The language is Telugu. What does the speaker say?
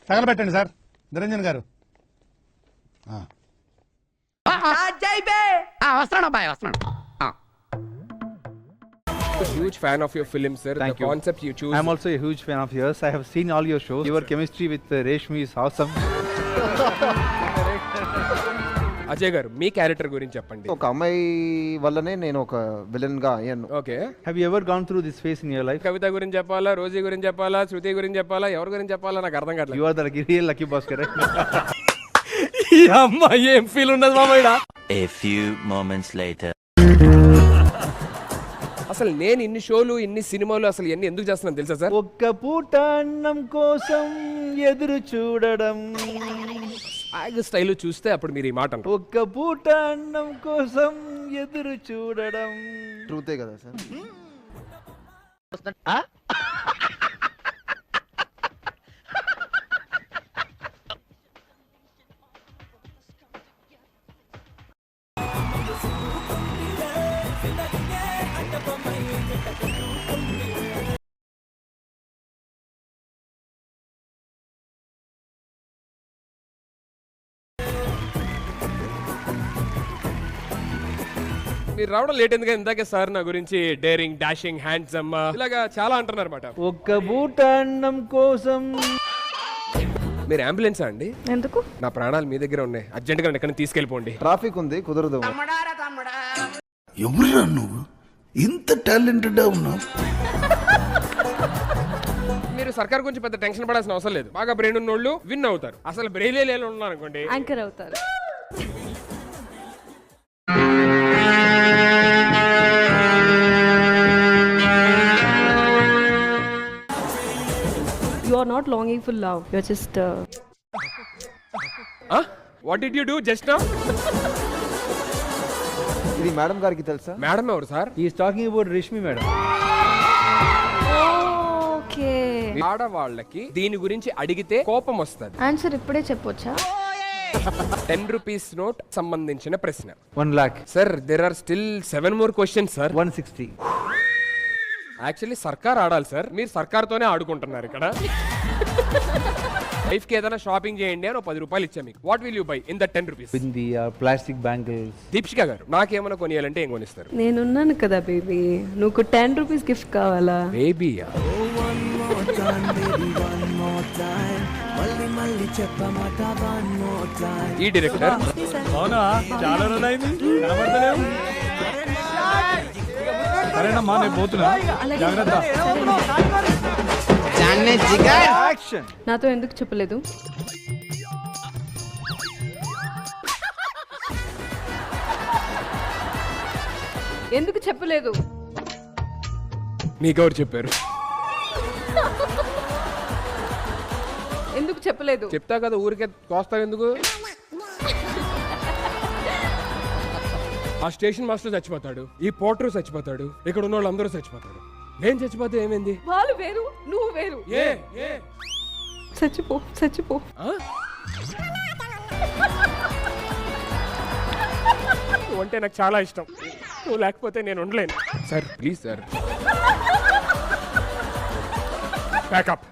తగలబెట్టండి సార్ నిరంజన్ గారు. వస్తున్నాను అబ్బాయి వస్తున్నాను. Huge fan of your film, sir. Thank the you. concept you choose. I'm also a huge fan of yours. I have seen all your shows. Your chemistry with Reshmi is awesome. Ajay గారు మీ క్యారెక్టర్ గురించి చెప్పండి. ఒక అమ్మాయి వల్లనే నేను ఒక విలన్ గా అయ్యాను. Okay, Have you ever gone through this phase in your life? కవిత గురించి చెప్పాలా, రోజీ గురించి చెప్పాలా, శృతి గురించి చెప్పాలా, ఎవరి గురించి చెప్పాలా నాకు అర్థం కావట్లేదు. You are the real lucky Bhaskar, right? ఈ అమ్మాయి ఏం ఫీల్ ఉన్నది మామయ్య. A few moments later. అసలు నేను ఇన్ని షోలు ఇన్ని సినిమాలు అసలు ఎన్ని ఎందుకు చేస్తున్నాను తెలుసా సార్? ఒక్క పూట అన్నం కోసం ఎదురు చూడడం. స్టైల్ చూస్తే అప్పుడు మీరు ఈ మాట అంటారు. ఒక్క పూట అన్నం కోసం ఎదురు చూడడం. ట్రూతే కదా సార్. మీరు రావడం లేట్ ఎందుకంటే ఇందాకే సార్ నా గురించి డేరింగ్, డాషింగ్, హ్యాండ్సమ్ ఇలాగా చాలా అంటున్నారు అనమాట. ఒక్క పూట అన్నం కోసం. మీరు అంబులెన్సా అండి? ఎందుకు? నా ప్రాణాలు మీ దగ్గర ఉన్నాయి, అర్జెంట్ గా ఎక్కడ తీసుకెళ్ళిపోండి. ట్రాఫిక్ ఉంది, కుదరదు. ఎవరురా నువ్వు ఇంత టాలెంటెడ్ ఉన్నావు? మీరు సర్కార్ గురించి పెద్ద టెన్షన్ పడాల్సిన అవసరం లేదు. బాగా బ్రెయిన్ ఉన్నోళ్ళు విన్ అవుతారు. అసలు బ్రెయిన్ లేని ఉన్నారు అనుకోండి యాంకర్ అవుతారు. You are not longing for love. You're just. What did you do just now? ఇది మేడం గారికి తెలుసా? మేడం ఎవరు sir? He is talking about Reshmi madam. Okay. ఆడవాళ్ళకి దీని గురించి అడిగితే కోపం వస్తుంది. ఆన్సర్ ఇప్పుడే చెప్పొచ్చా? 10 రూపీస్ నోట్ సంబంధించిన ప్రశ్న. 1 lakh. Sir there are still 7 more questions sir. 160. Actually సర్కార్ ఆడాలి సార్, మీరు సర్కార్ తోనే ఆడుకుంటున్నారు ఇక్కడ. వైఫ్ కి ఏదైనా షాపింగ్ చేయండి అని 10 రూపాయలు ఇచ్చా మీకు. What will you by in the 10 rupees? Bindi, plastic bangles. Deepshika గారు నాకేమైనా కొనియాలంటే ఏం కొనిస్తారు? నేనున్నాను కదా బేబీ. నువ్వు 10 రూపీస్ గిఫ్ట్ కావాలా? బేబీ ఈ డైరెక్టర్ అవునా, చాలా రోజులైంది కనబడతలేవు. సరేనమ్మా నేను పోతున్నా, జాగ్రత్త. Action. నాతో ఎందుకు చెప్పలేదు? ఎందుకు చెప్పలేదు? మీకెవరు చెప్పారు? ఎందుకు చెప్పలేదు? చెప్తా కదా, ఊరికే తోస్తావు ఎందుకు? ఆ స్టేషన్ మాస్టర్ చచ్చిపోతాడు, ఈ పోర్టర్ చచ్చిపోతాడు, ఇక్కడ ఉన్న వాళ్ళందరూ చచ్చిపోతాడు. నేను చచ్చిపోతే ఏమైంది? వాళ్ళు వేరు, నువ్వు వేరు. ఏ ఏ చచ్చిపో, చచ్చిపో. నువ్వు అంటే నాకు చాలా ఇష్టం, నువ్వు లేకపోతే నేను ఉండలేను. Sir please sir, backup.